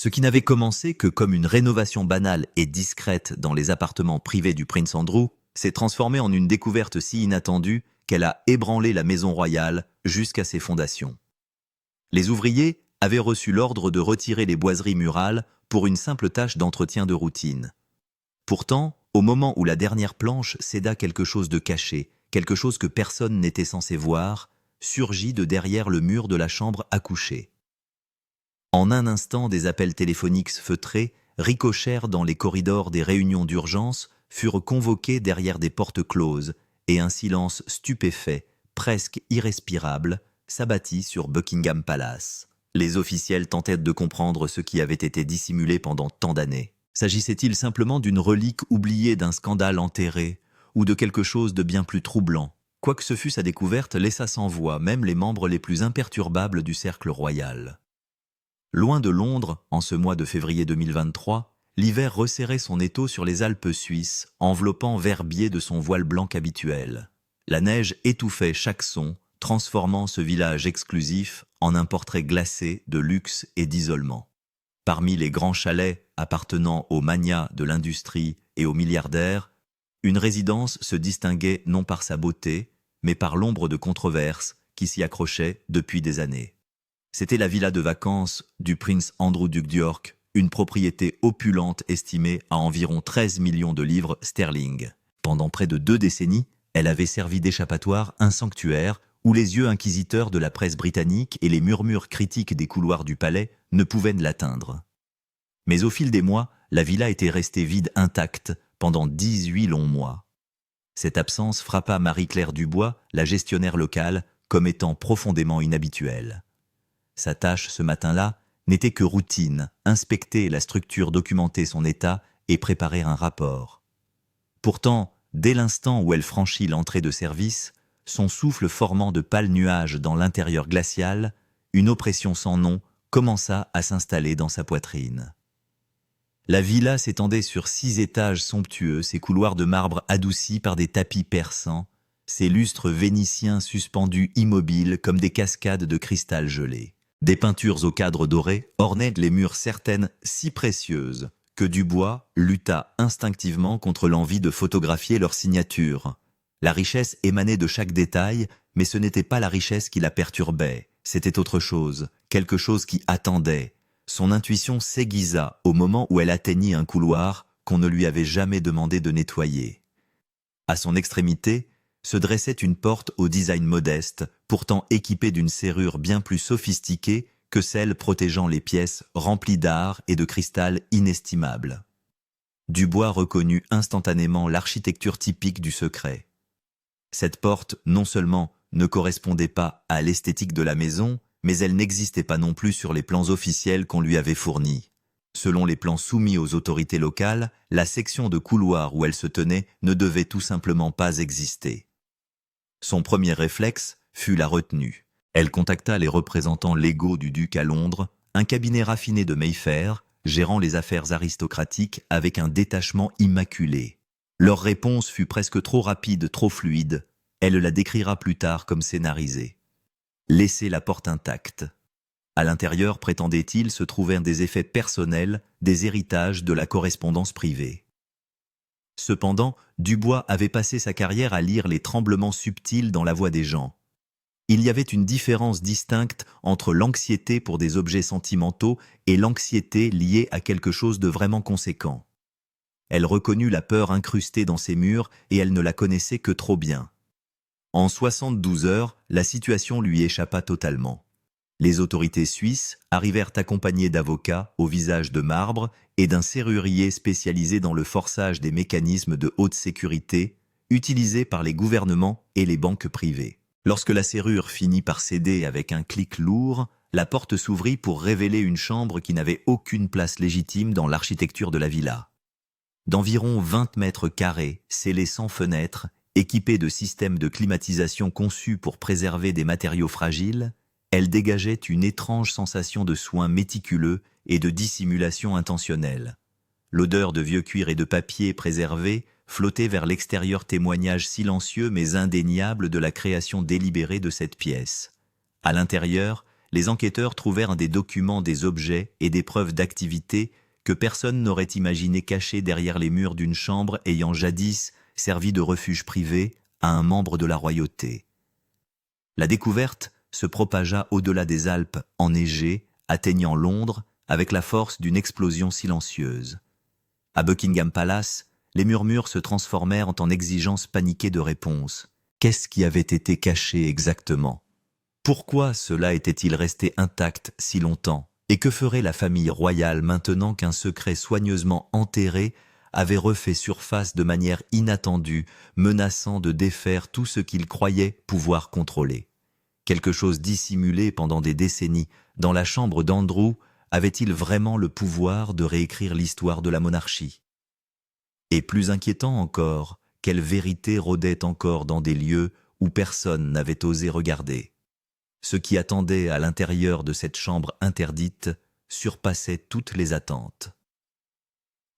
Ce qui n'avait commencé que comme une rénovation banale et discrète dans les appartements privés du prince Andrew s'est transformé en une découverte si inattendue qu'elle a ébranlé la maison royale jusqu'à ses fondations. Les ouvriers avaient reçu l'ordre de retirer les boiseries murales pour une simple tâche d'entretien de routine. Pourtant, au moment où la dernière planche céda quelque chose de caché, quelque chose que personne n'était censé voir, surgit de derrière le mur de la chambre à coucher. En un instant, des appels téléphoniques feutrés ricochèrent dans les corridors des réunions d'urgence, furent convoqués derrière des portes closes, et un silence stupéfait, presque irrespirable, s'abattit sur Buckingham Palace. Les officiels tentèrent de comprendre ce qui avait été dissimulé pendant tant d'années. S'agissait-il simplement d'une relique oubliée d'un scandale enterré, ou de quelque chose de bien plus troublant? Quoi que ce fût, sa découverte laissa sans voix même les membres les plus imperturbables du cercle royal. Loin de Londres, en ce mois de février 2023, l'hiver resserrait son étau sur les Alpes suisses, enveloppant Verbier de son voile blanc habituel. La neige étouffait chaque son, transformant ce village exclusif en un portrait glacé de luxe et d'isolement. Parmi les grands chalets appartenant aux magnats de l'industrie et aux milliardaires, une résidence se distinguait non par sa beauté, mais par l'ombre de controverses qui s'y accrochaient depuis des années. C'était la villa de vacances du prince Andrew, duc d'York, une propriété opulente estimée à environ 13 millions de livres sterling. Pendant près de 2 décennies, elle avait servi d'échappatoire, un sanctuaire où les yeux inquisiteurs de la presse britannique et les murmures critiques des couloirs du palais ne pouvaient l'atteindre. Mais au fil des mois, la villa était restée vide intacte pendant 18 longs mois. Cette absence frappa Marie-Claire Dubois, la gestionnaire locale, comme étant profondément inhabituelle. Sa tâche ce matin-là n'était que routine, inspecter la structure, documenter son état et préparer un rapport. Pourtant, dès l'instant où elle franchit l'entrée de service, son souffle formant de pâles nuages dans l'intérieur glacial, une oppression sans nom commença à s'installer dans sa poitrine. La villa s'étendait sur 6 étages somptueux, ses couloirs de marbre adoucis par des tapis persans, ses lustres vénitiens suspendus immobiles comme des cascades de cristal gelé. Des peintures au cadre doré ornaient les murs, certaines si précieuses que Dubois lutta instinctivement contre l'envie de photographier leur signature. La richesse émanait de chaque détail, mais ce n'était pas la richesse qui la perturbait, c'était autre chose, quelque chose qui attendait. Son intuition s'aiguisa au moment où elle atteignit un couloir qu'on ne lui avait jamais demandé de nettoyer. À son extrémité se dressait une porte au design modeste, pourtant équipée d'une serrure bien plus sophistiquée que celle protégeant les pièces remplies d'art et de cristal inestimable. Dubois reconnut instantanément l'architecture typique du secret. Cette porte, non seulement ne correspondait pas à l'esthétique de la maison, mais elle n'existait pas non plus sur les plans officiels qu'on lui avait fournis. Selon les plans soumis aux autorités locales, la section de couloir où elle se tenait ne devait tout simplement pas exister. Son premier réflexe fut la retenue. Elle contacta les représentants légaux du duc à Londres, un cabinet raffiné de Mayfair, gérant les affaires aristocratiques avec un détachement immaculé. Leur réponse fut presque trop rapide, trop fluide. Elle la décrira plus tard comme scénarisée. Laisser la porte intacte. À l'intérieur, prétendait-il, se trouvaient des effets personnels, des héritages de la correspondance privée. Cependant, Dubois avait passé sa carrière à lire les tremblements subtils dans la voix des gens. Il y avait une différence distincte entre l'anxiété pour des objets sentimentaux et l'anxiété liée à quelque chose de vraiment conséquent. Elle reconnut la peur incrustée dans ses murs et elle ne la connaissait que trop bien. En 72 heures, la situation lui échappa totalement. Les autorités suisses arrivèrent accompagnées d'avocats au visage de marbre et d'un serrurier spécialisé dans le forçage des mécanismes de haute sécurité utilisés par les gouvernements et les banques privées. Lorsque la serrure finit par céder avec un clic lourd, la porte s'ouvrit pour révéler une chambre qui n'avait aucune place légitime dans l'architecture de la villa. D'environ 20 mètres carrés, scellée sans fenêtres, équipée de systèmes de climatisation conçus pour préserver des matériaux fragiles, elle dégageait une étrange sensation de soin méticuleux et de dissimulation intentionnelle. L'odeur de vieux cuir et de papier préservé flottait vers l'extérieur, témoignage silencieux mais indéniable de la création délibérée de cette pièce. À l'intérieur, les enquêteurs trouvèrent des documents, des objets et des preuves d'activité que personne n'aurait imaginé cachés derrière les murs d'une chambre ayant jadis servi de refuge privé à un membre de la royauté. La découverte se propagea au-delà des Alpes enneigées, atteignant Londres avec la force d'une explosion silencieuse. À Buckingham Palace, les murmures se transformèrent en exigences paniquées de réponses. Qu'est-ce qui avait été caché exactement? Pourquoi cela était-il resté intact si longtemps? Et que ferait la famille royale maintenant qu'un secret soigneusement enterré avait refait surface de manière inattendue, menaçant de défaire tout ce qu'ils croyaient pouvoir contrôler? Quelque chose dissimulé pendant des décennies dans la chambre d'Andrew avait-il vraiment le pouvoir de réécrire l'histoire de la monarchie? Et plus inquiétant encore, quelle vérité rôdait encore dans des lieux où personne n'avait osé regarder? Ce qui attendait à l'intérieur de cette chambre interdite surpassait toutes les attentes.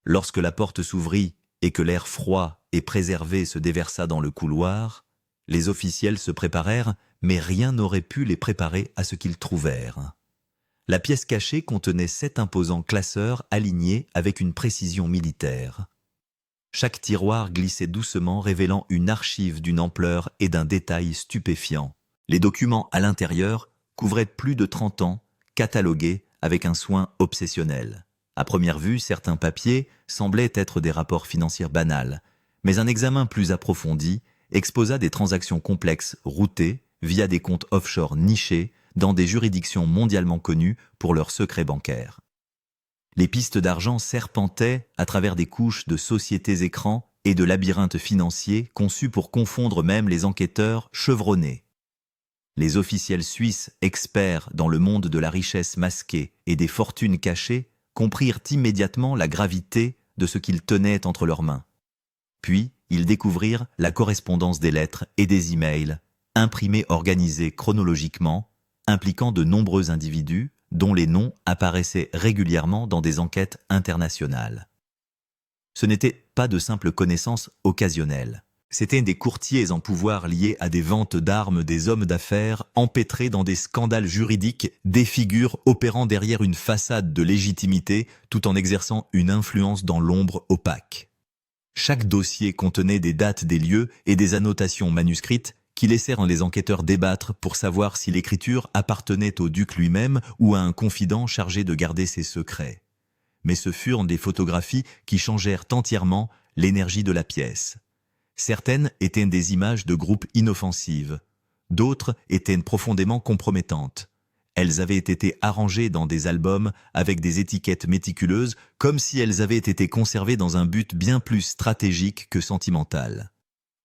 Lorsque la porte s'ouvrit et que l'air froid et préservé se déversa dans le couloir, les officiels se préparèrent, mais rien n'aurait pu les préparer à ce qu'ils trouvèrent. La pièce cachée contenait 7 imposants classeurs alignés avec une précision militaire. Chaque tiroir glissait doucement, révélant une archive d'une ampleur et d'un détail stupéfiant. Les documents à l'intérieur couvraient plus de 30 ans, catalogués avec un soin obsessionnel. À première vue, certains papiers semblaient être des rapports financiers banals, mais un examen plus approfondi exposa des transactions complexes routées via des comptes offshore nichés dans des juridictions mondialement connues pour leurs secrets bancaires. Les pistes d'argent serpentaient à travers des couches de sociétés écrans et de labyrinthes financiers conçus pour confondre même les enquêteurs chevronnés. Les officiels suisses, experts dans le monde de la richesse masquée et des fortunes cachées, comprirent immédiatement la gravité de ce qu'ils tenaient entre leurs mains. Puis, ils découvrirent la correspondance des lettres et des emails, imprimés organisés chronologiquement, impliquant de nombreux individus dont les noms apparaissaient régulièrement dans des enquêtes internationales. Ce n'étaient pas de simples connaissances occasionnelles. C'étaient des courtiers en pouvoir liés à des ventes d'armes, des hommes d'affaires empêtrés dans des scandales juridiques, des figures opérant derrière une façade de légitimité tout en exerçant une influence dans l'ombre opaque. Chaque dossier contenait des dates des lieux et des annotations manuscrites qui laissèrent les enquêteurs débattre pour savoir si l'écriture appartenait au duc lui-même ou à un confident chargé de garder ses secrets. Mais ce furent des photographies qui changèrent entièrement l'énergie de la pièce. Certaines étaient des images de groupes inoffensives, d'autres étaient profondément compromettantes. Elles avaient été arrangées dans des albums avec des étiquettes méticuleuses, comme si elles avaient été conservées dans un but bien plus stratégique que sentimental.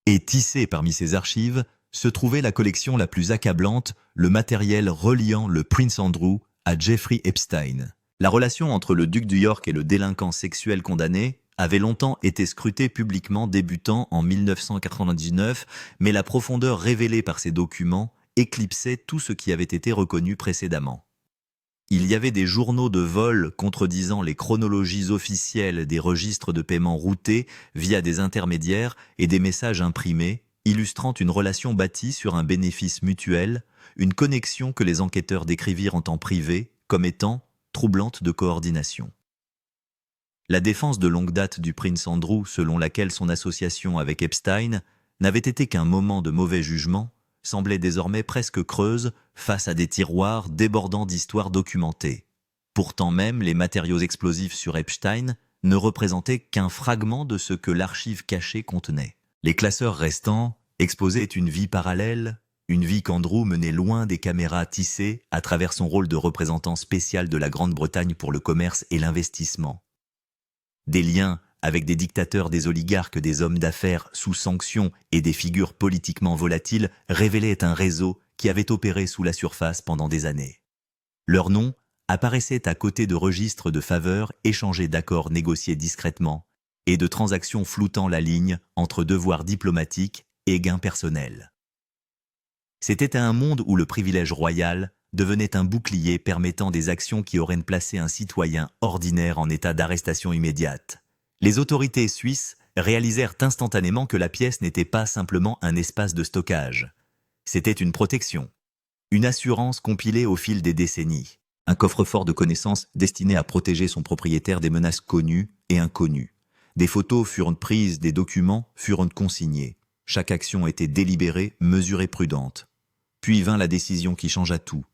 Et tissée parmi ces archives, se trouvait la collection la plus accablante, le matériel reliant le Prince Andrew à Jeffrey Epstein. La relation entre le duc de York et le délinquant sexuel condamné avait longtemps été scrutée publiquement débutant en 1999, mais la profondeur révélée par ces documents éclipsait tout ce qui avait été reconnu précédemment. Il y avait des journaux de vol contredisant les chronologies officielles des registres de paiement routés via des intermédiaires et des messages imprimés, illustrant une relation bâtie sur un bénéfice mutuel, une connexion que les enquêteurs décrivirent en temps privé comme étant troublante de coordination. La défense de longue date du prince Andrew, selon laquelle son association avec Epstein n'avait été qu'un moment de mauvais jugement, semblait désormais presque creuse face à des tiroirs débordant d'histoires documentées. Pourtant même, les matériaux explosifs sur Epstein ne représentaient qu'un fragment de ce que l'archive cachée contenait. Les classeurs restants exposaient une vie parallèle, une vie qu'Andrew menait loin des caméras tissées à travers son rôle de représentant spécial de la Grande-Bretagne pour le commerce et l'investissement. Des liens avec des dictateurs, des oligarques, des hommes d'affaires sous sanction et des figures politiquement volatiles révélaient un réseau qui avait opéré sous la surface pendant des années. Leurs noms apparaissaient à côté de registres de faveurs échangés d'accords négociés discrètement et de transactions floutant la ligne entre devoirs diplomatiques et gains personnels. C'était un monde où le privilège royal devenait un bouclier permettant des actions qui auraient placé un citoyen ordinaire en état d'arrestation immédiate. Les autorités suisses réalisèrent instantanément que la pièce n'était pas simplement un espace de stockage. C'était une protection. Une assurance compilée au fil des décennies. Un coffre-fort de connaissances destiné à protéger son propriétaire des menaces connues et inconnues. Des photos furent prises, des documents furent consignés. Chaque action était délibérée, mesurée, prudente. Puis vint la décision qui changea tout.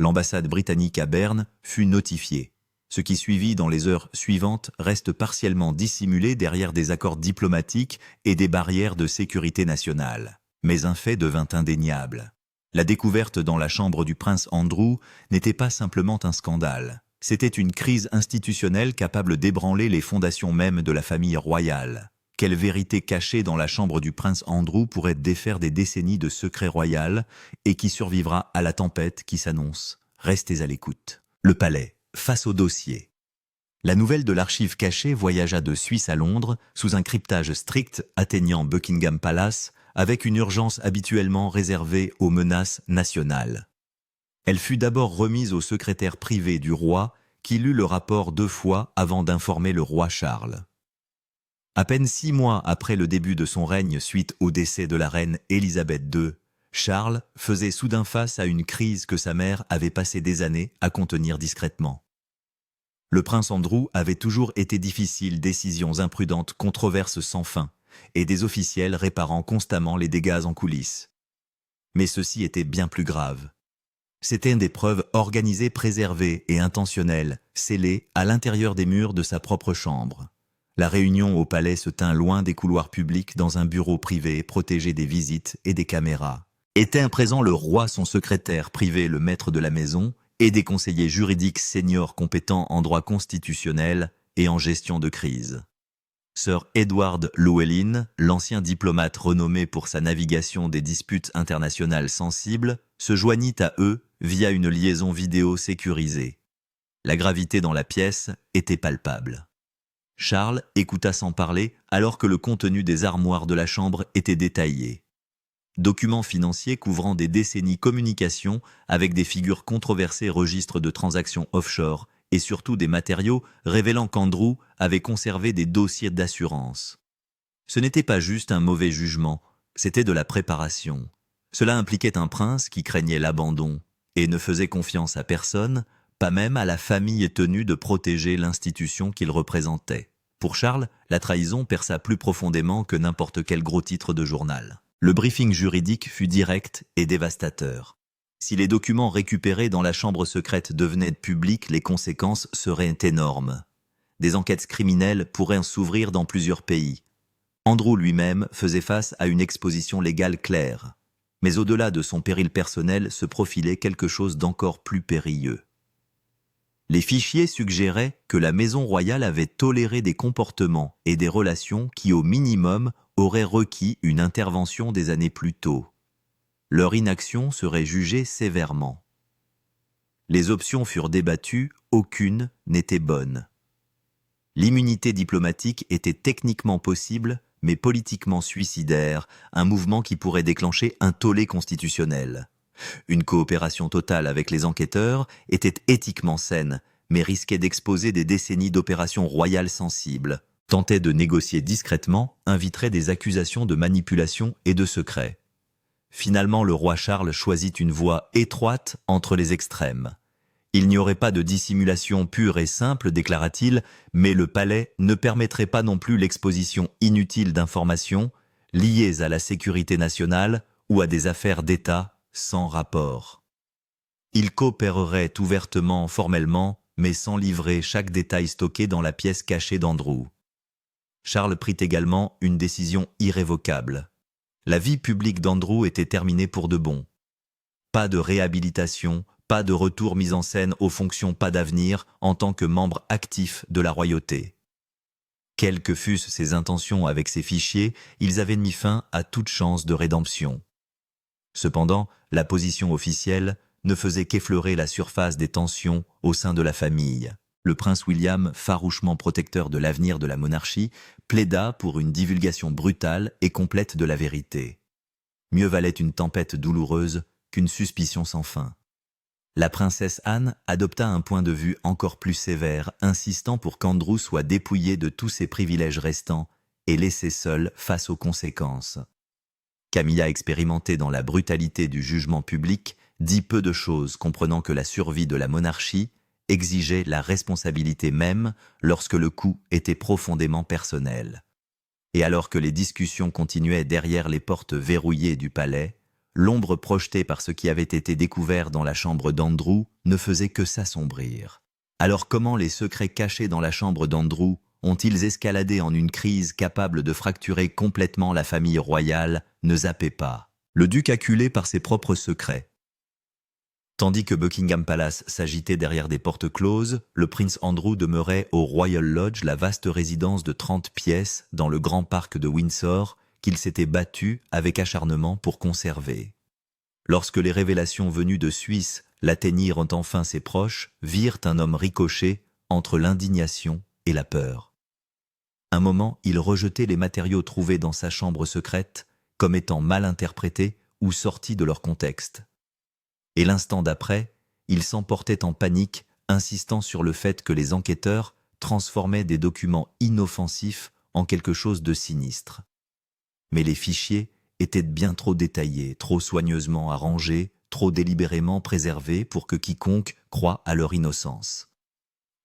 L'ambassade britannique à Berne fut notifiée. Ce qui suivit dans les heures suivantes reste partiellement dissimulé derrière des accords diplomatiques et des barrières de sécurité nationale. Mais un fait devint indéniable. La découverte dans la chambre du prince Andrew n'était pas simplement un scandale. C'était une crise institutionnelle capable d'ébranler les fondations mêmes de la famille royale. Quelle vérité cachée dans la chambre du prince Andrew pourrait défaire des décennies de secret royal et qui survivra à la tempête qui s'annonce? Restez à l'écoute. Le palais, face au dossier. La nouvelle de l'archive cachée voyagea de Suisse à Londres sous un cryptage strict atteignant Buckingham Palace avec une urgence habituellement réservée aux menaces nationales. Elle fut d'abord remise au secrétaire privé du roi qui lut le rapport 2 fois avant d'informer le roi Charles. À peine 6 mois après le début de son règne suite au décès de la reine Élisabeth II, Charles faisait soudain face à une crise que sa mère avait passé des années à contenir discrètement. Le prince Andrew avait toujours été difficile, décisions imprudentes, controverses sans fin, et des officiels réparant constamment les dégâts en coulisses. Mais ceci était bien plus grave. C'était des preuves organisées, préservées et intentionnelles, scellées à l'intérieur des murs de sa propre chambre. La réunion au palais se tint loin des couloirs publics dans un bureau privé protégé des visites et des caméras. Était présent le roi, son secrétaire privé, le maître de la maison, et des conseillers juridiques seniors compétents en droit constitutionnel et en gestion de crise. Sir Edward Llewellyn, l'ancien diplomate renommé pour sa navigation des disputes internationales sensibles, se joignit à eux via une liaison vidéo sécurisée. La gravité dans la pièce était palpable. Charles écouta sans parler alors que le contenu des armoires de la chambre était détaillé. Documents financiers couvrant des décennies communication avec des figures controversées, registres de transactions offshore et surtout des matériaux révélant qu'Andrew avait conservé des dossiers d'assurance. Ce n'était pas juste un mauvais jugement, c'était de la préparation. Cela impliquait un prince qui craignait l'abandon et ne faisait confiance à personne, pas même à la famille tenue de protéger l'institution qu'il représentait. Pour Charles, la trahison perça plus profondément que n'importe quel gros titre de journal. Le briefing juridique fut direct et dévastateur. Si les documents récupérés dans la chambre secrète devenaient publics, les conséquences seraient énormes. Des enquêtes criminelles pourraient s'ouvrir dans plusieurs pays. Andrew lui-même faisait face à une exposition légale claire. Mais au-delà de son péril personnel se profilait quelque chose d'encore plus périlleux. Les fichiers suggéraient que la maison royale avait toléré des comportements et des relations qui, au minimum, auraient requis une intervention des années plus tôt. Leur inaction serait jugée sévèrement. Les options furent débattues, aucune n'était bonne. L'immunité diplomatique était techniquement possible, mais politiquement suicidaire, un mouvement qui pourrait déclencher un tollé constitutionnel. Une coopération totale avec les enquêteurs était éthiquement saine, mais risquait d'exposer des décennies d'opérations royales sensibles. Tenter de négocier discrètement inviterait des accusations de manipulation et de secret. Finalement, le roi Charles choisit une voie étroite entre les extrêmes. Il n'y aurait pas de dissimulation pure et simple, déclara-t-il, mais le palais ne permettrait pas non plus l'exposition inutile d'informations liées à la sécurité nationale ou à des affaires d'État sans rapport. Il coopérerait ouvertement, formellement, mais sans livrer chaque détail stocké dans la pièce cachée d'Andrew. Charles prit également une décision irrévocable. La vie publique d'Andrew était terminée pour de bon. Pas de réhabilitation, pas de retour mis en scène aux fonctions, pas d'avenir en tant que membre actif de la royauté. Quelles que fussent ses intentions avec ces fichiers, ils avaient mis fin à toute chance de rédemption. Cependant, la position officielle ne faisait qu'effleurer la surface des tensions au sein de la famille. Le prince William, farouchement protecteur de l'avenir de la monarchie, plaida pour une divulgation brutale et complète de la vérité. Mieux valait une tempête douloureuse qu'une suspicion sans fin. La princesse Anne adopta un point de vue encore plus sévère, insistant pour qu'Andrew soit dépouillé de tous ses privilèges restants et laissé seul face aux conséquences. Camilla, expérimentée dans la brutalité du jugement public, dit peu de choses, comprenant que la survie de la monarchie exigeait la responsabilité même lorsque le coup était profondément personnel. Et alors que les discussions continuaient derrière les portes verrouillées du palais, l'ombre projetée par ce qui avait été découvert dans la chambre d'Andrew ne faisait que s'assombrir. Alors comment les secrets cachés dans la chambre d'Andrew ont-ils escaladé en une crise capable de fracturer complètement la famille royale ne zappait pas. Le duc acculé par ses propres secrets. Tandis que Buckingham Palace s'agitait derrière des portes closes, le prince Andrew demeurait au Royal Lodge, la vaste résidence de 30 pièces dans le grand parc de Windsor qu'il s'était battu avec acharnement pour conserver. Lorsque les révélations venues de Suisse l'atteignirent enfin ses proches, virent un homme ricocher entre l'indignation et la peur. Un moment, il rejetait les matériaux trouvés dans sa chambre secrète comme étant mal interprétés ou sortis de leur contexte. Et l'instant d'après, il s'emportait en panique, insistant sur le fait que les enquêteurs transformaient des documents inoffensifs en quelque chose de sinistre. Mais les fichiers étaient bien trop détaillés, trop soigneusement arrangés, trop délibérément préservés pour que quiconque croie à leur innocence.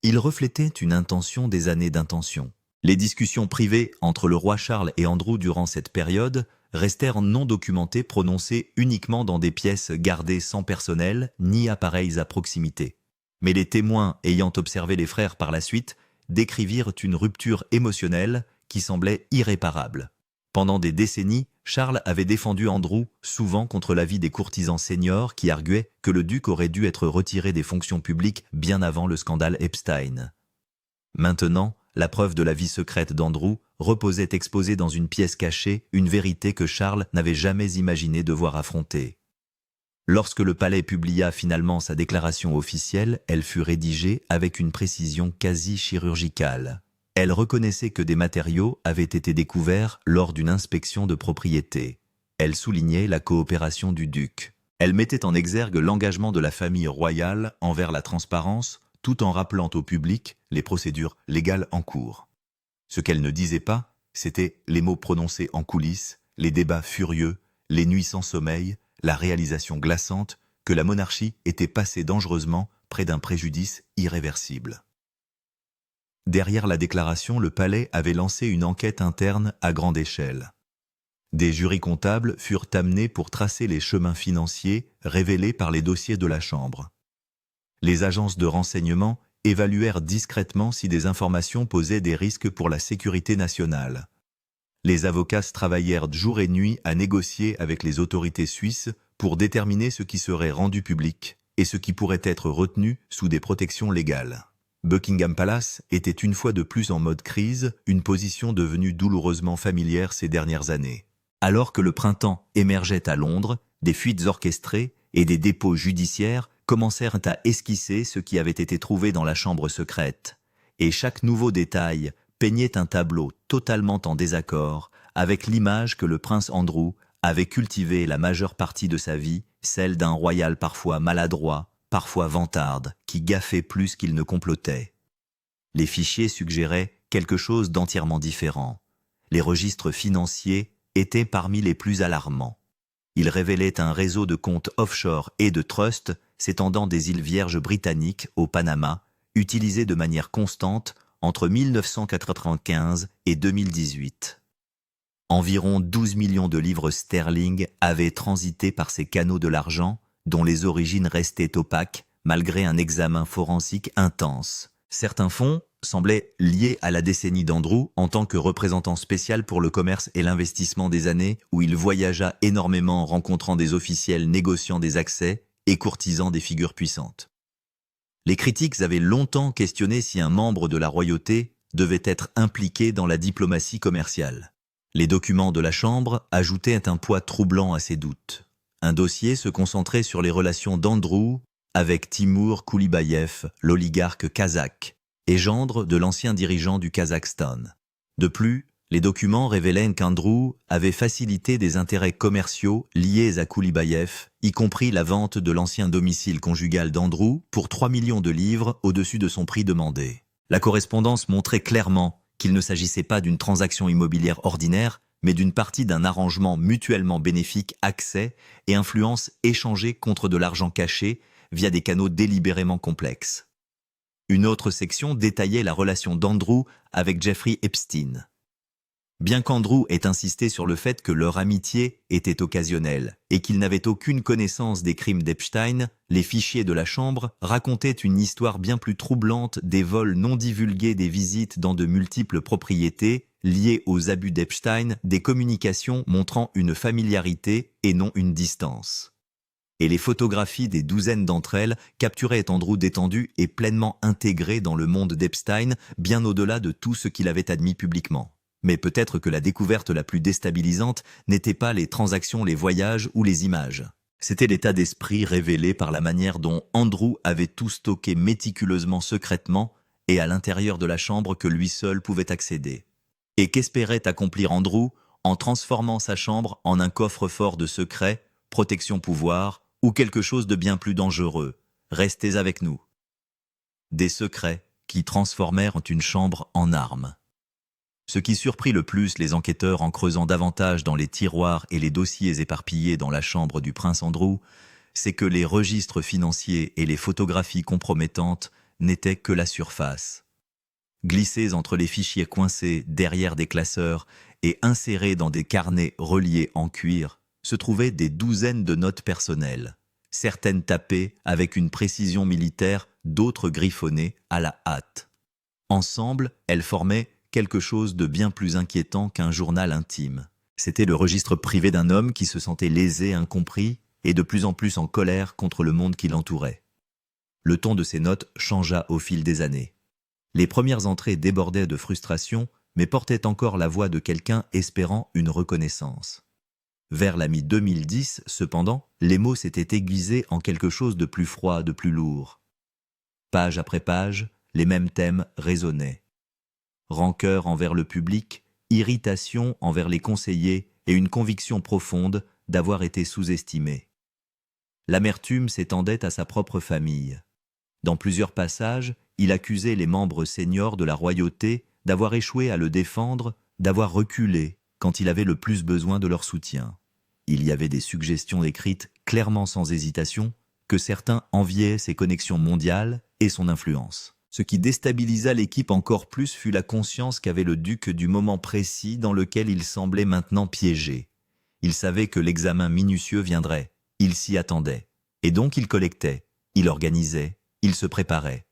Ils reflétaient une intention des années d'intention. Les discussions privées entre le roi Charles et Andrew durant cette période restèrent non documentées, prononcées uniquement dans des pièces gardées sans personnel ni appareils à proximité. Mais les témoins ayant observé les frères par la suite décrivirent une rupture émotionnelle qui semblait irréparable. Pendant des décennies, Charles avait défendu Andrew souvent contre l'avis des courtisans seniors qui arguaient que le duc aurait dû être retiré des fonctions publiques bien avant le scandale Epstein. Maintenant, la preuve de la vie secrète d'Andrew reposait exposée dans une pièce cachée, une vérité que Charles n'avait jamais imaginé devoir affronter. Lorsque le palais publia finalement sa déclaration officielle, elle fut rédigée avec une précision quasi chirurgicale. Elle reconnaissait que des matériaux avaient été découverts lors d'une inspection de propriété. Elle soulignait la coopération du duc. Elle mettait en exergue l'engagement de la famille royale envers la transparence, tout en rappelant au public les procédures légales en cours. Ce qu'elle ne disait pas, c'était les mots prononcés en coulisses, les débats furieux, les nuits sans sommeil, la réalisation glaçante que la monarchie était passée dangereusement près d'un préjudice irréversible. Derrière la déclaration, le palais avait lancé une enquête interne à grande échelle. Des jurys comptables furent amenés pour tracer les chemins financiers révélés par les dossiers de la Chambre. Les agences de renseignement évaluèrent discrètement si des informations posaient des risques pour la sécurité nationale. Les avocats travaillèrent jour et nuit à négocier avec les autorités suisses pour déterminer ce qui serait rendu public et ce qui pourrait être retenu sous des protections légales. Buckingham Palace était une fois de plus en mode crise, une position devenue douloureusement familière ces dernières années. Alors que le printemps émergeait à Londres, des fuites orchestrées et des dépôts judiciaires commencèrent à esquisser ce qui avait été trouvé dans la chambre secrète, et chaque nouveau détail peignait un tableau totalement en désaccord avec l'image que le prince Andrew avait cultivée la majeure partie de sa vie, celle d'un royal parfois maladroit, parfois vantarde, qui gaffait plus qu'il ne complotait. Les fichiers suggéraient quelque chose d'entièrement différent. Les registres financiers étaient parmi les plus alarmants. Ils révélaient un réseau de comptes offshore et de trusts s'étendant des îles Vierges britanniques au Panama, utilisés de manière constante entre 1995 et 2018. Environ 12 millions de livres sterling avaient transité par ces canaux de l'argent, dont les origines restaient opaques malgré un examen forensique intense. Certains fonds semblaient liés à la décennie d'Andrew en tant que représentant spécial pour le commerce et l'investissement des années où il voyagea énormément rencontrant des officiels négociant des accès et courtisant des figures puissantes. Les critiques avaient longtemps questionné si un membre de la royauté devait être impliqué dans la diplomatie commerciale. Les documents de la Chambre ajoutaient un poids troublant à ces doutes. Un dossier se concentrait sur les relations d'Andrew avec Timur Kulibayev, l'oligarque kazakh, et gendre de l'ancien dirigeant du Kazakhstan. De plus, les documents révélaient qu'Andrew avait facilité des intérêts commerciaux liés à Kulibayev, y compris la vente de l'ancien domicile conjugal d'Andrew pour 3 millions de livres au-dessus de son prix demandé. La correspondance montrait clairement qu'il ne s'agissait pas d'une transaction immobilière ordinaire, mais d'une partie d'un arrangement mutuellement bénéfique accès et influence échangés contre de l'argent caché via des canaux délibérément complexes. Une autre section détaillait la relation d'Andrew avec Jeffrey Epstein. Bien qu'Andrew ait insisté sur le fait que leur amitié était occasionnelle et qu'il n'avait aucune connaissance des crimes d'Epstein, les fichiers de la chambre racontaient une histoire bien plus troublante des vols non divulgués des visites dans de multiples propriétés liées aux abus d'Epstein, des communications montrant une familiarité et non une distance. Et les photographies des douzaines d'entre elles capturaient Andrew détendu et pleinement intégré dans le monde d'Epstein, bien au-delà de tout ce qu'il avait admis publiquement. Mais peut-être que la découverte la plus déstabilisante n'était pas les transactions, les voyages ou les images. C'était l'état d'esprit révélé par la manière dont Andrew avait tout stocké méticuleusement secrètement et à l'intérieur de la chambre que lui seul pouvait accéder. Et qu'espérait accomplir Andrew en transformant sa chambre en un coffre-fort de secrets, protection pouvoir ou quelque chose de bien plus dangereux. Restez avec nous. Des secrets qui transformèrent une chambre en arme. Ce qui surprit le plus les enquêteurs en creusant davantage dans les tiroirs et les dossiers éparpillés dans la chambre du prince Andrew, c'est que les registres financiers et les photographies compromettantes n'étaient que la surface. Glissés entre les fichiers coincés derrière des classeurs et insérés dans des carnets reliés en cuir, se trouvaient des douzaines de notes personnelles, certaines tapées avec une précision militaire, d'autres griffonnées à la hâte. Ensemble, elles formaient quelque chose de bien plus inquiétant qu'un journal intime. C'était le registre privé d'un homme qui se sentait lésé, incompris, et de plus en plus en colère contre le monde qui l'entourait. Le ton de ces notes changea au fil des années. Les premières entrées débordaient de frustration, mais portaient encore la voix de quelqu'un espérant une reconnaissance. Vers la mi-2010, cependant, les mots s'étaient aiguisés en quelque chose de plus froid, de plus lourd. Page après page, les mêmes thèmes résonnaient. Rancœur envers le public, irritation envers les conseillers et une conviction profonde d'avoir été sous-estimé. L'amertume s'étendait à sa propre famille. Dans plusieurs passages, il accusait les membres seniors de la royauté d'avoir échoué à le défendre, d'avoir reculé quand il avait le plus besoin de leur soutien. Il y avait des suggestions écrites clairement sans hésitation que certains enviaient ses connexions mondiales et son influence. Ce qui déstabilisa l'équipe encore plus fut la conscience qu'avait le duc du moment précis dans lequel il semblait maintenant piégé. Il savait que l'examen minutieux viendrait, il s'y attendait, et donc il collectait, il organisait, il se préparait.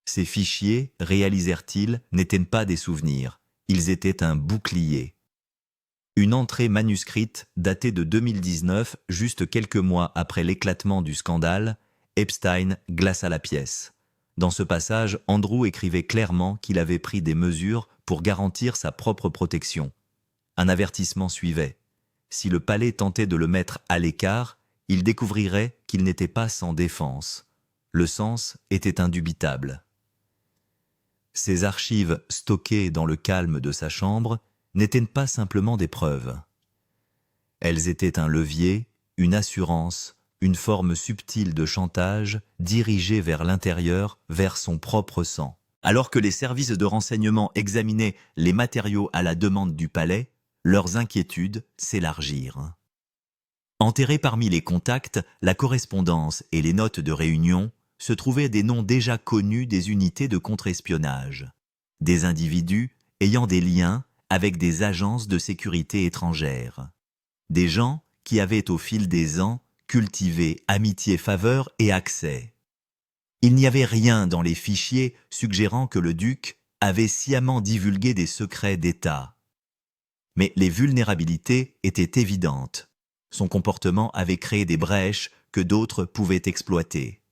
Ces fichiers, réalisèrent-ils, n'étaient pas des souvenirs, ils étaient un bouclier. Une entrée manuscrite datée de 2019, juste quelques mois après l'éclatement du scandale, Epstein glaça la pièce. Dans ce passage, Andrew écrivait clairement qu'il avait pris des mesures pour garantir sa propre protection. Un avertissement suivait. Si le palais tentait de le mettre à l'écart, il découvrirait qu'il n'était pas sans défense. Le sens était indubitable. Ces archives stockées dans le calme de sa chambre n'étaient pas simplement des preuves. Elles étaient un levier, une assurance, une forme subtile de chantage dirigée vers l'intérieur, vers son propre sang. Alors que les services de renseignement examinaient les matériaux à la demande du palais, leurs inquiétudes s'élargirent. Enterrés parmi les contacts, la correspondance et les notes de réunion, se trouvaient des noms déjà connus des unités de contre-espionnage, des individus ayant des liens avec des agences de sécurité étrangères, des gens qui avaient au fil des ans cultivé amitié, faveur et accès. Il n'y avait rien dans les fichiers suggérant que le duc avait sciemment divulgué des secrets d'État. Mais les vulnérabilités étaient évidentes. Son comportement avait créé des brèches que d'autres pouvaient exploiter.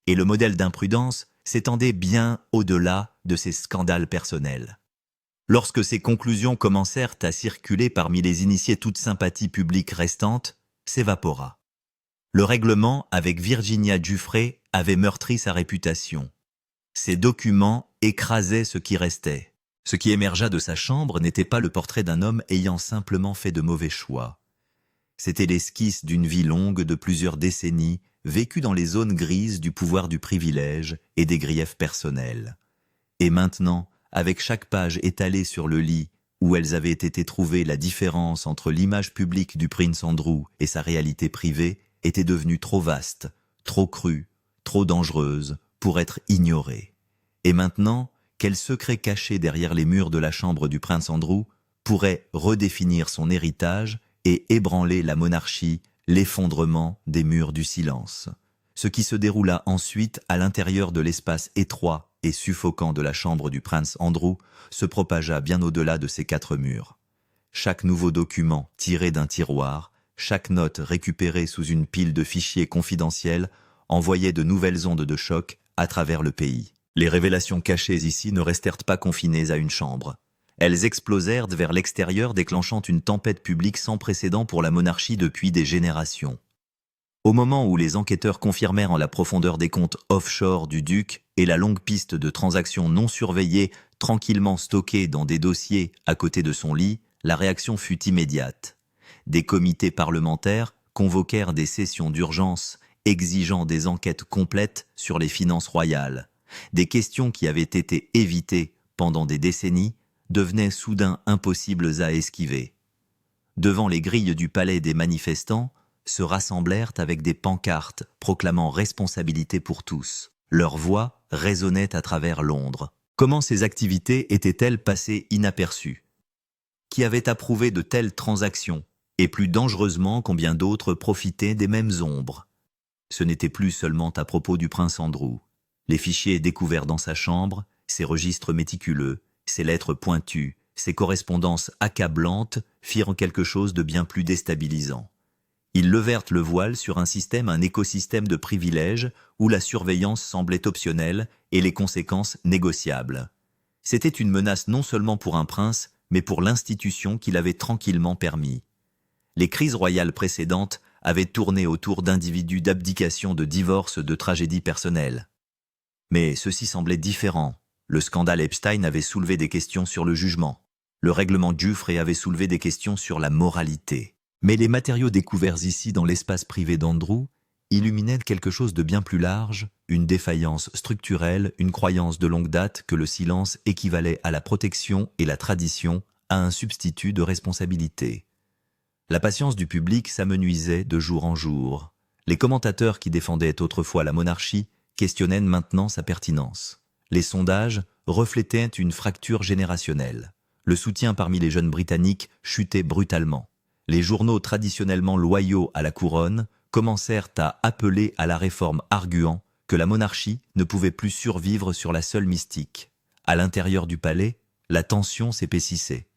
Et le modèle d'imprudence s'étendait bien au-delà de ses scandales personnels. Lorsque ces conclusions commencèrent à circuler parmi les initiés, toute sympathie publique restante s'évapora. Le règlement avec Virginia Giuffre avait meurtri sa réputation. Ces documents écrasaient ce qui restait. Ce qui émergea de sa chambre n'était pas le portrait d'un homme ayant simplement fait de mauvais choix. C'était l'esquisse d'une vie longue de plusieurs décennies, vécue dans les zones grises du pouvoir du privilège et des griefs personnels. Et maintenant, avec chaque page étalée sur le lit, où elles avaient été trouvées, la différence entre l'image publique du prince Andrew et sa réalité privée était devenue trop vaste, trop crue, trop dangereuse pour être ignorée. Et maintenant, quel secret caché derrière les murs de la chambre du prince Andrew pourrait redéfinir son héritage et ébranler la monarchie, l'effondrement des murs du silence. Ce qui se déroula ensuite à l'intérieur de l'espace étroit et suffocant de la chambre du prince Andrew se propagea bien au-delà de ces 4 murs. Chaque nouveau document tiré d'un tiroir, chaque note récupérée sous une pile de fichiers confidentiels envoyait de nouvelles ondes de choc à travers le pays. Les révélations cachées ici ne restèrent pas confinées à une chambre. Elles explosèrent vers l'extérieur, déclenchant une tempête publique sans précédent pour la monarchie depuis des générations. Au moment où les enquêteurs confirmèrent en la profondeur des comptes offshore du duc et la longue piste de transactions non surveillées tranquillement stockées dans des dossiers à côté de son lit, la réaction fut immédiate. Des comités parlementaires convoquèrent des sessions d'urgence exigeant des enquêtes complètes sur les finances royales. Des questions qui avaient été évitées pendant des décennies devenaient soudain impossibles à esquiver. Devant les grilles du palais, des manifestants se rassemblèrent avec des pancartes proclamant responsabilité pour tous. Leur voix résonnait à travers Londres. Comment ces activités étaient-elles passées inaperçues? Qui avait approuvé de telles transactions? Et plus dangereusement, combien d'autres profitaient des mêmes ombres? Ce n'était plus seulement à propos du prince Andrew. Les fichiers découverts dans sa chambre, ses registres méticuleux, ses lettres pointues, ses correspondances accablantes firent quelque chose de bien plus déstabilisant. Ils levèrent le voile sur un écosystème de privilèges où la surveillance semblait optionnelle et les conséquences négociables. C'était une menace non seulement pour un prince, mais pour l'institution qui l'avait tranquillement permis. Les crises royales précédentes avaient tourné autour d'individus, d'abdication, de divorce, de tragédies personnelles. Mais ceci semblait différent. Le scandale Epstein avait soulevé des questions sur le jugement. Le règlement Giuffre avait soulevé des questions sur la moralité. Mais les matériaux découverts ici dans l'espace privé d'Andrew illuminaient quelque chose de bien plus large, une défaillance structurelle, une croyance de longue date que le silence équivalait à la protection et la tradition à un substitut de responsabilité. La patience du public s'amenuisait de jour en jour. Les commentateurs qui défendaient autrefois la monarchie questionnaient maintenant sa pertinence. Les sondages reflétaient une fracture générationnelle. Le soutien parmi les jeunes Britanniques chutait brutalement. Les journaux traditionnellement loyaux à la couronne commencèrent à appeler à la réforme, arguant que la monarchie ne pouvait plus survivre sur la seule mystique. À l'intérieur du palais, la tension s'épaississait.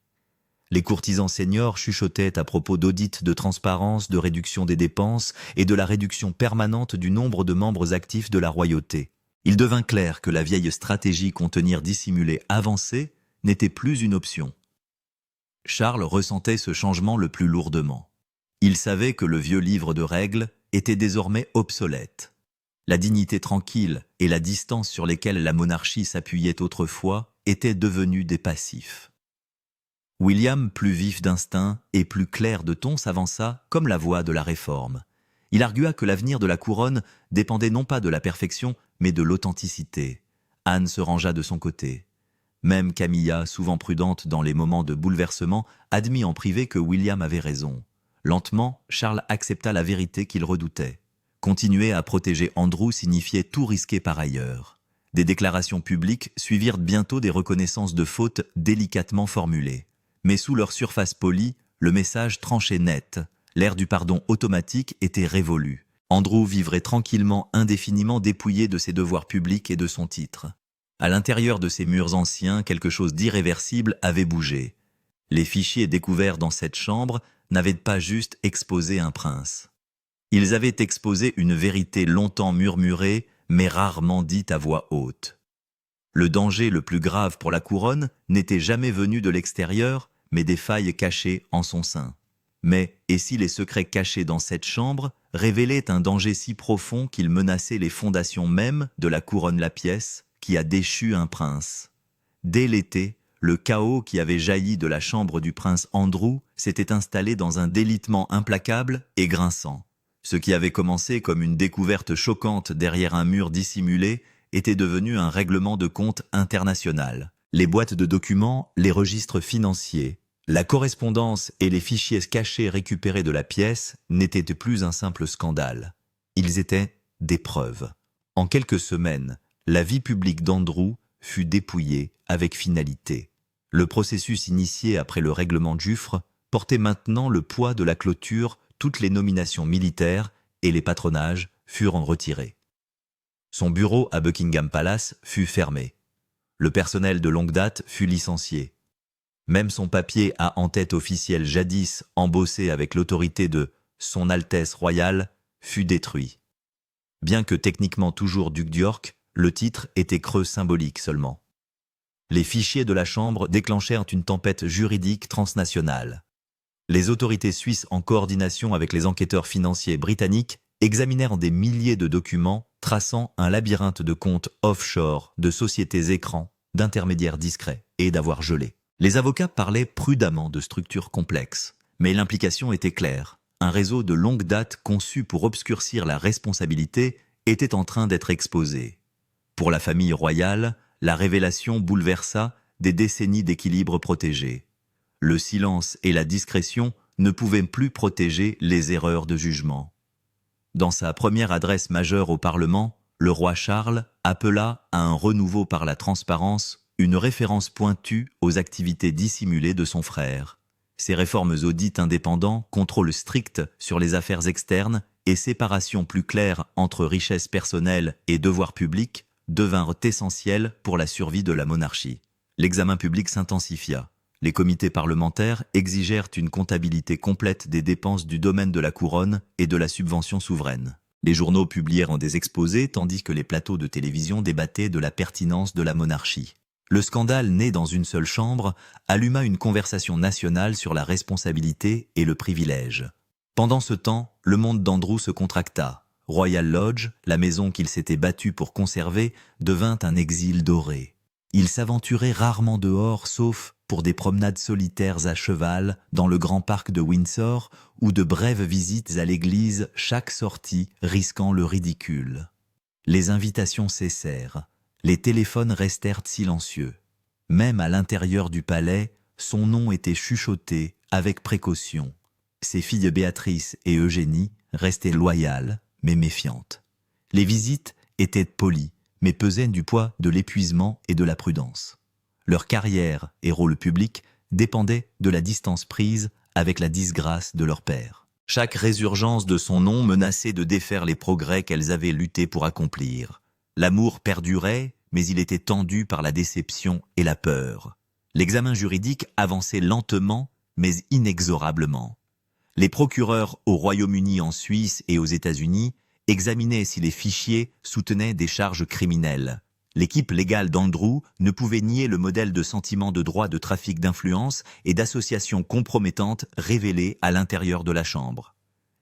Les courtisans seniors chuchotaient à propos d'audits de transparence, de réduction des dépenses et de la réduction permanente du nombre de membres actifs de la royauté. Il devint clair que la vieille stratégie contenir, dissimuler, avancer n'était plus une option. Charles ressentait ce changement le plus lourdement. Il savait que le vieux livre de règles était désormais obsolète. La dignité tranquille et la distance sur lesquelles la monarchie s'appuyait autrefois étaient devenues des passifs. William, plus vif d'instinct et plus clair de ton, s'avança comme la voix de la réforme. Il argua que l'avenir de la couronne dépendait non pas de la perfection, mais de l'authenticité. Anne se rangea de son côté. Même Camilla, souvent prudente dans les moments de bouleversement, admit en privé que William avait raison. Lentement, Charles accepta la vérité qu'il redoutait. Continuer à protéger Andrew signifiait tout risquer par ailleurs. Des déclarations publiques suivirent bientôt des reconnaissances de fautes délicatement formulées. Mais sous leur surface polie, le message tranchait net. L'ère du pardon automatique était révolue. Andrew vivrait tranquillement, indéfiniment dépouillé de ses devoirs publics et de son titre. À l'intérieur de ces murs anciens, quelque chose d'irréversible avait bougé. Les fichiers découverts dans cette chambre n'avaient pas juste exposé un prince. Ils avaient exposé une vérité longtemps murmurée, mais rarement dite à voix haute. Le danger le plus grave pour la couronne n'était jamais venu de l'extérieur, mais des failles cachées en son sein. Mais, et si les secrets cachés dans cette chambre révélaient un danger si profond qu'il menaçait les fondations mêmes de la couronne Lapiès, qui a déchu un prince. Dès l'été, le chaos qui avait jailli de la chambre du prince Andrew s'était installé dans un délitement implacable et grinçant. Ce qui avait commencé comme une découverte choquante derrière un mur dissimulé était devenu un règlement de compte international. Les boîtes de documents, les registres financiers, la correspondance et les fichiers cachés récupérés de la pièce n'étaient plus un simple scandale. Ils étaient des preuves. En quelques semaines, la vie publique d'Andrew fut dépouillée avec finalité. Le processus initié après le règlement de Giuffre portait maintenant le poids de la clôture, toutes les nominations militaires et les patronages furent retirés. Son bureau à Buckingham Palace fut fermé. Le personnel de longue date fut licencié. Même son papier à en-tête officielle jadis embossé avec l'autorité de « Son Altesse Royale » fut détruit. Bien que techniquement toujours duc d'York, le titre était creux symbolique seulement. Les fichiers de la Chambre déclenchèrent une tempête juridique transnationale. Les autorités suisses, en coordination avec les enquêteurs financiers britanniques, examinèrent des milliers de documents traçant un labyrinthe de comptes offshore, de sociétés écrans, d'intermédiaires discrets et d'avoirs gelés. Les avocats parlaient prudemment de structures complexes, mais l'implication était claire. Un réseau de longue date conçu pour obscurcir la responsabilité était en train d'être exposé. Pour la famille royale, la révélation bouleversa des décennies d'équilibre protégé. Le silence et la discrétion ne pouvaient plus protéger les erreurs de jugement. Dans sa première adresse majeure au Parlement, le roi Charles appela à un renouveau par la transparence, une référence pointue aux activités dissimulées de son frère. Ces réformes audits indépendants, contrôle strict sur les affaires externes et séparation plus claire entre richesse personnelle et devoirs publics devinrent essentielles pour la survie de la monarchie. L'examen public s'intensifia. Les comités parlementaires exigèrent une comptabilité complète des dépenses du domaine de la couronne et de la subvention souveraine. Les journaux publièrent des exposés tandis que les plateaux de télévision débattaient de la pertinence de la monarchie. Le scandale, né dans une seule chambre, alluma une conversation nationale sur la responsabilité et le privilège. Pendant ce temps, le monde d'Andrew se contracta. Royal Lodge, la maison qu'il s'était battu pour conserver, devint un exil doré. Il s'aventurait rarement dehors, sauf pour des promenades solitaires à cheval dans le grand parc de Windsor ou de brèves visites à l'église, chaque sortie risquant le ridicule. Les invitations cessèrent. Les téléphones restèrent silencieux. Même à l'intérieur du palais, son nom était chuchoté avec précaution. Ses filles Béatrice et Eugénie restaient loyales, mais méfiantes. Les visites étaient polies, mais pesaient du poids de l'épuisement et de la prudence. Leur carrière et rôle public dépendaient de la distance prise avec la disgrâce de leur père. Chaque résurgence de son nom menaçait de défaire les progrès qu'elles avaient lutté pour accomplir. L'amour perdurait, mais il était tendu par la déception et la peur. L'examen juridique avançait lentement, mais inexorablement. Les procureurs au Royaume-Uni, en Suisse et aux États-Unis examinaient si les fichiers soutenaient des charges criminelles. L'équipe légale d'Andrew ne pouvait nier le modèle de sentiment de droit de trafic d'influence et d'associations compromettantes révélées à l'intérieur de la Chambre.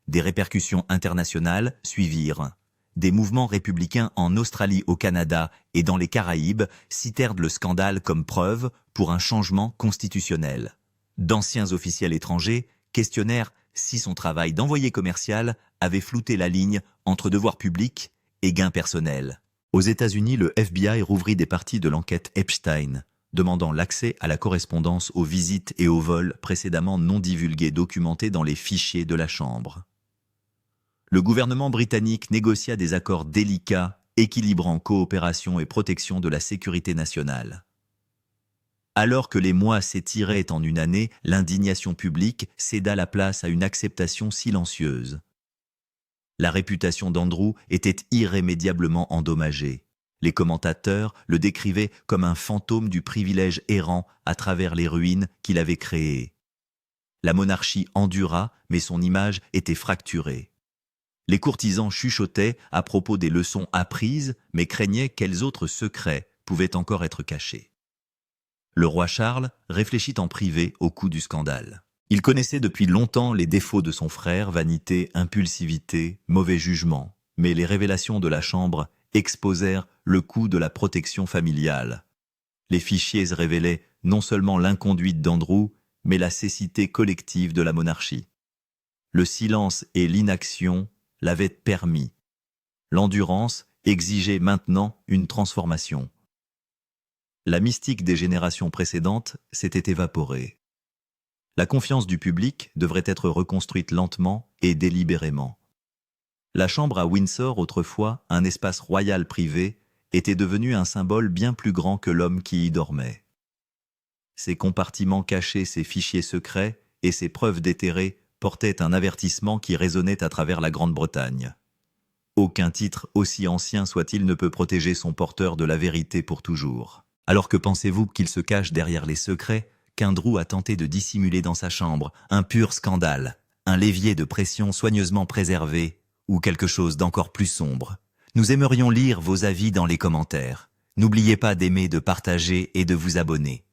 Des répercussions internationales suivirent. Des mouvements républicains en Australie, au Canada et dans les Caraïbes citèrent le scandale comme preuve pour un changement constitutionnel. D'anciens officiels étrangers questionnèrent si son travail d'envoyé commercial avait flouté la ligne entre devoir public et gain personnel. Aux États-Unis, le FBI rouvrit des parties de l'enquête Epstein, demandant l'accès à la correspondance, aux visites et aux vols précédemment non divulgués documentés dans les fichiers de la Chambre. Le gouvernement britannique négocia des accords délicats, équilibrant coopération et protection de la sécurité nationale. Alors que les mois s'étiraient en une année, l'indignation publique céda la place à une acceptation silencieuse. La réputation d'Andrew était irrémédiablement endommagée. Les commentateurs le décrivaient comme un fantôme du privilège errant à travers les ruines qu'il avait créées. La monarchie endura, mais son image était fracturée. Les courtisans chuchotaient à propos des leçons apprises, mais craignaient quels autres secrets pouvaient encore être cachés. Le roi Charles réfléchit en privé au coût du scandale. Il connaissait depuis longtemps les défauts de son frère, vanité, impulsivité, mauvais jugement, mais les révélations de la Chambre exposèrent le coût de la protection familiale. Les fichiers révélaient non seulement l'inconduite d'Andrew, mais la cécité collective de la monarchie. Le silence et l'inaction l'avaient permis. L'endurance exigeait maintenant une transformation. La mystique des générations précédentes s'était évaporée. La confiance du public devrait être reconstruite lentement et délibérément. La chambre à Windsor, autrefois un espace royal privé, était devenue un symbole bien plus grand que l'homme qui y dormait. Ses compartiments cachaient ses fichiers secrets et ses preuves déterrées portaient un avertissement qui résonnait à travers la Grande-Bretagne. Aucun titre, aussi ancien soit-il, ne peut protéger son porteur de la vérité pour toujours. Alors que pensez-vous qu'il se cache derrière les secrets qu'Andrew a tenté de dissimuler dans sa chambre? Un pur scandale, un levier de pression soigneusement préservé, ou quelque chose d'encore plus sombre? Nous aimerions lire vos avis dans les commentaires. N'oubliez pas d'aimer, de partager et de vous abonner.